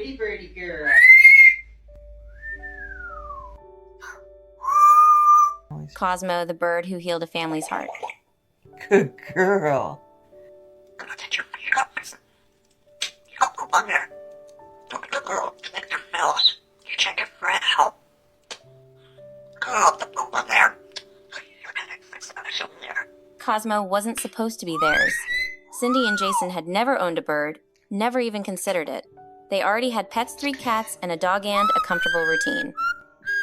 pretty birdie girl. Cosmo, the bird who healed a family's heart. Good girl. Gonna get your feet up. You don't go on there. Don't be a girl. Connect your nose. You check it for help. Girl, don't go on there. You're gonna fix that there. Cosmo wasn't supposed to be theirs. Cindy and Jason had never owned a bird, never even considered it. They already had pets, 3 cats, and a dog and a comfortable routine.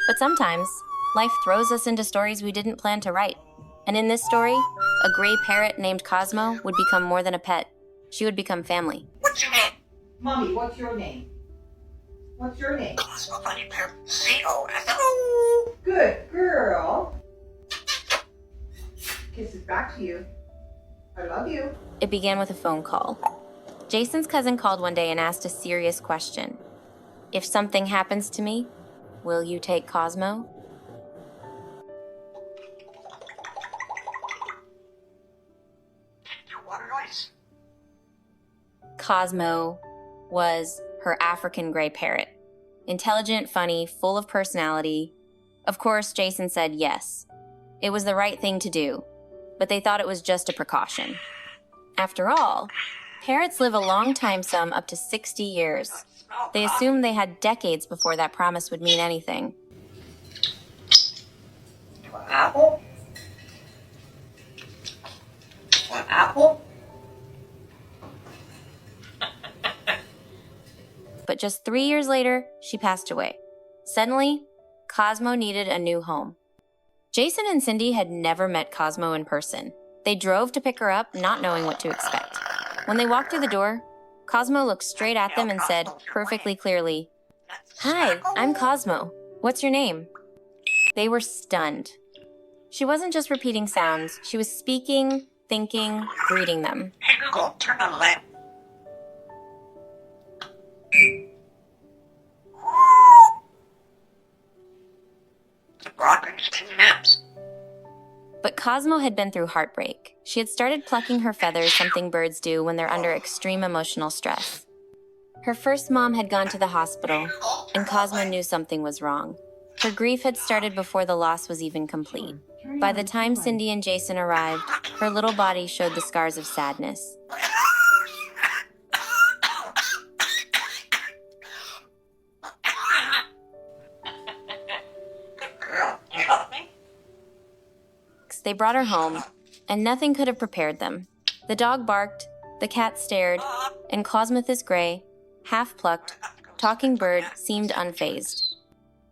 But sometimes, life throws us into stories we didn't plan to write. And in this story, a gray parrot named Cosmo would become more than a pet. She would become family. What's your name? Mommy, what's your name? What's your name? Cosmo Bunny Parrot. C-O-S-O. Good girl. Kisses back to you. I love you. It began with a phone call. Jason's cousin called one day and asked a serious question. If something happens to me, will you take Cosmo? Your water noise. Cosmo was her African gray parrot. Intelligent, funny, full of personality. Of course, Jason said yes. It was the right thing to do, but they thought it was just a precaution. After all, parrots live a long time, some up to 60 years. They assumed they had decades before that promise would mean anything. One apple. One apple. But just 3 years later, she passed away. Suddenly, Cosmo needed a new home. Jason and Cindy had never met Cosmo in person. They drove to pick her up, not knowing what to expect. When they walked through the door, Cosmo looked straight at them and said, perfectly clearly, "Hi, I'm Cosmo. What's your name?" They were stunned. She wasn't just repeating sounds. She was speaking, thinking, greeting them. Hey Google, turn on the lamp. The broad brings 2 naps. But Cosmo had been through heartbreak. She had started plucking her feathers, something birds do when they're under extreme emotional stress. Her first mom had gone to the hospital, and Cosmo knew something was wrong. Her grief had started before the loss was even complete. By the time Cindy and Jason arrived, her little body showed the scars of sadness. Girl, you love me? They brought her home, and nothing could have prepared them. The dog barked, the cat stared, and Cosmothus Gray, half-plucked, talking bird, seemed unfazed.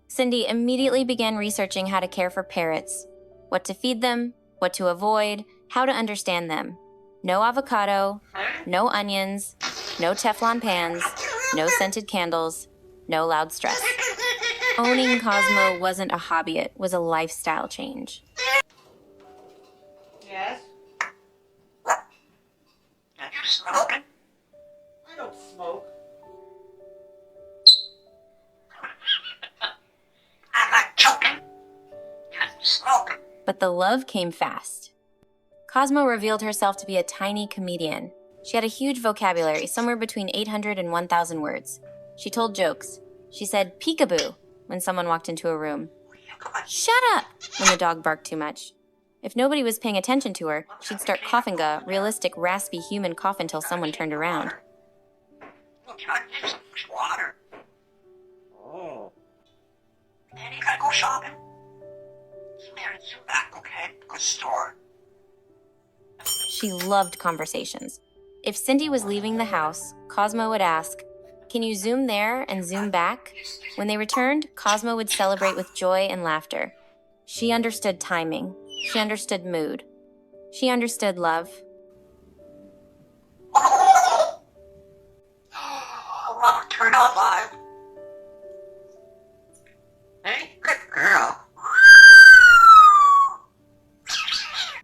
Cindy immediately began researching how to care for parrots, what to feed them, what to avoid, how to understand them. No avocado, no onions, no Teflon pans, no scented candles, no loud stress. Owning Cosmo wasn't a hobby, it was a lifestyle change. Yes? Are you smoking? I don't smoke. I'm not joking. You're smoking. But the love came fast. Cosmo revealed herself to be a tiny comedian. She had a huge vocabulary, somewhere between 800 and 1,000 words. She told jokes. She said peekaboo when someone walked into a room. Shut up when the dog barked too much. If nobody was paying attention to her, she'd start coughing a realistic, raspy human cough until someone turned around. Can I get some fresh water? Oh. And you gotta go shopping. Come here and zoom back, okay? Go store. She loved conversations. If Cindy was leaving the house, Cosmo would ask, "Can you zoom there and zoom back?" When they returned, Cosmo would celebrate with joy and laughter. She understood timing. She understood mood. She understood love. Oh, Mama, turn on live. Hey, good girl.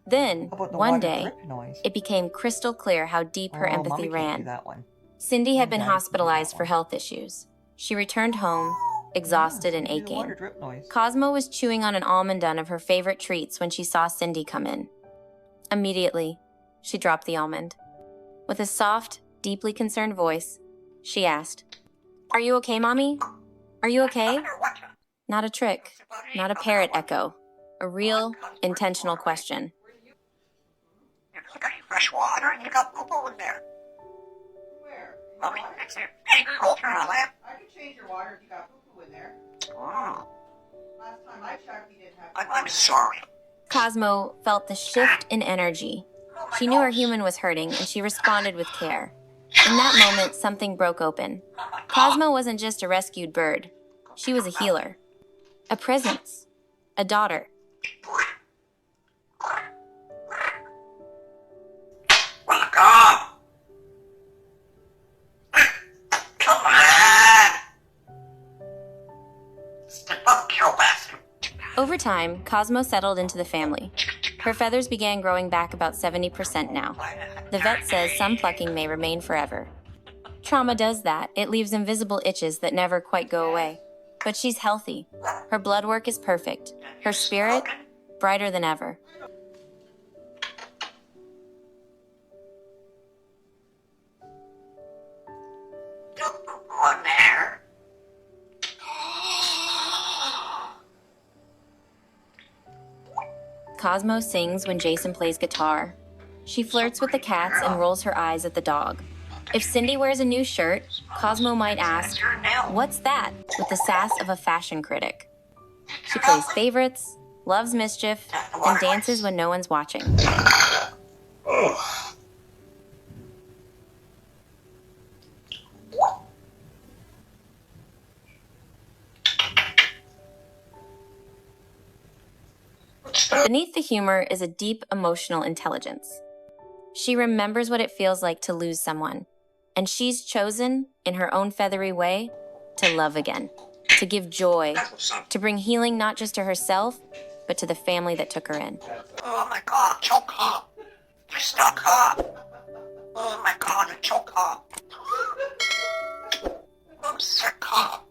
Then, How about the one water day, drip noise? it became crystal clear how deep her Oh, empathy Mommy can't do ran. that one. Cindy had been Daddy can do that hospitalized for one. health issues. She returned home, exhausted and Do the water aching. drip noise. Cosmo was chewing on an almond dun of her favorite treats when she saw Cindy come in. Immediately, she dropped the almond. With a soft, deeply concerned voice, she asked, Are you okay, Mommy? Are you okay? Not a trick, not a parrot echo. A real, intentional question. You got any fresh water and you got poo-poo in there. Where? Mommy, hey, go turn on that. I can change your water if you got poo-poo in there. Oh, Last time I checked, you didn't have I'm sorry. Cosmo felt the shift in energy. She knew her human was hurting, and she responded with care. In that moment, something broke open. Cosmo wasn't just a rescued bird. She was a healer. A presence. A daughter. Welcome. Come on. Step up, kill-bastard. Over time, Cosmo settled into the family. Her feathers began growing back about 70% now. The vet says some plucking may remain forever. Trauma does that. It leaves invisible itches that never quite go away. But she's healthy. Her blood work is perfect. Her spirit, brighter than ever. On there. Cosmo sings when Jason plays guitar. She flirts with the cats and rolls her eyes at the dog. If Cindy wears a new shirt, Cosmo might ask, "What's that?" with the sass of a fashion critic. She plays favorites, loves mischief, and dances when no one's watching. Beneath the humor is a deep emotional intelligence. She remembers what it feels like to lose someone, and she's chosen, in her own feathery way, to love again, to give joy, to bring healing not just to herself, but to the family that took her in. Oh my God, choke up. You're stuck up. Oh my God, you choke up. I'm sick up.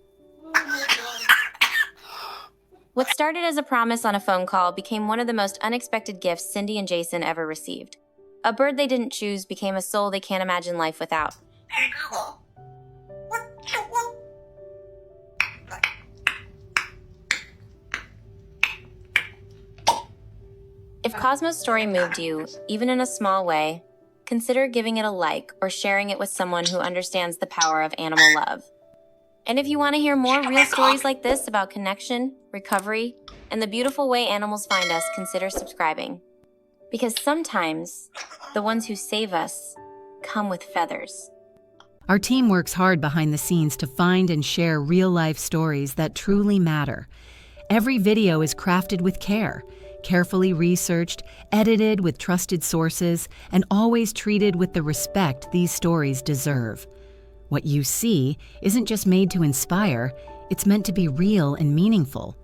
What started as a promise on a phone call became one of the most unexpected gifts Cindy and Jason ever received. A bird they didn't choose became a soul they can't imagine life without. Hey, girl. What you want? If Cosmo's story moved you, even in a small way, consider giving it a like or sharing it with someone who understands the power of animal love. And if you want to hear more real stories like this about connection, recovery, and the beautiful way animals find us, consider subscribing. Because sometimes, the ones who save us come with feathers. Our team works hard behind the scenes to find and share real-life stories that truly matter. Every video is crafted with care, carefully researched, edited with trusted sources, and always treated with the respect these stories deserve. What you see isn't just made to inspire, it's meant to be real and meaningful.